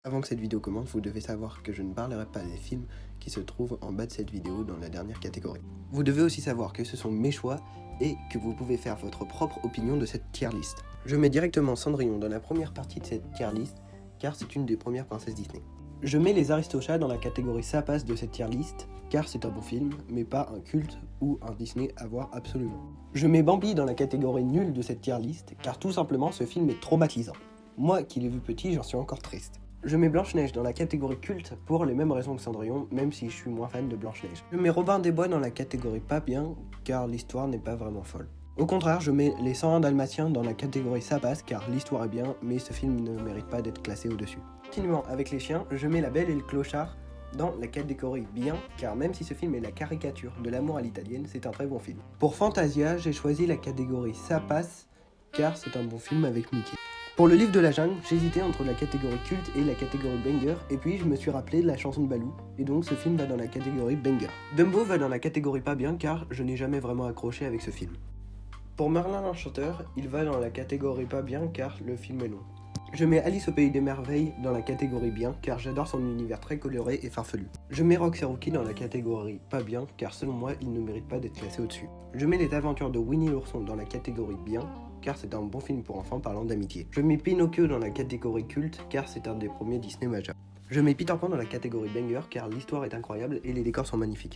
Avant que cette vidéo commence, vous devez savoir que je ne parlerai pas des films qui se trouvent en bas de cette vidéo dans la dernière catégorie. Vous devez aussi savoir que ce sont mes choix et que vous pouvez faire votre propre opinion de cette tier list. Je mets directement Cendrillon dans la première partie de cette tier list car c'est une des premières princesses Disney. Je mets Les Aristochats dans la catégorie ça passe de cette tier list car c'est un bon film mais pas un culte ou un Disney à voir absolument. Je mets Bambi dans la catégorie nulle de cette tier list car tout simplement ce film est traumatisant. Moi qui l'ai vu petit, j'en suis encore triste. Je mets Blanche-Neige dans la catégorie culte pour les mêmes raisons que Cendrillon, même si je suis moins fan de Blanche-Neige. Je mets Robin des Bois dans la catégorie pas bien, car l'histoire n'est pas vraiment folle. Au contraire, je mets Les 101 Dalmatiens dans la catégorie ça passe, car l'histoire est bien, mais ce film ne mérite pas d'être classé au-dessus. Continuant avec les chiens, je mets La Belle et le Clochard dans la catégorie bien, car même si ce film est la caricature de l'amour à l'italienne, c'est un très bon film. Pour Fantasia, j'ai choisi la catégorie ça passe, car c'est un bon film avec Mickey. Pour le livre de la jungle, j'hésitais entre la catégorie culte et la catégorie banger, et puis je me suis rappelé de la chanson de Balou, et donc ce film va dans la catégorie banger. Dumbo va dans la catégorie pas bien, car je n'ai jamais vraiment accroché avec ce film. Pour Merlin l'Enchanteur, il va dans la catégorie pas bien, car le film est long. Je mets Alice au Pays des Merveilles dans la catégorie bien, car j'adore son univers très coloré et farfelu. Je mets Rox et Rookie dans la catégorie pas bien, car selon moi, il ne mérite pas d'être classé au-dessus. Je mets Les Aventures de Winnie l'Ourson dans la catégorie bien, car c'est un bon film pour enfants parlant d'amitié. Je mets Pinocchio dans la catégorie culte, car c'est un des premiers Disney majeurs. Je mets Peter Pan dans la catégorie banger, car l'histoire est incroyable et les décors sont magnifiques.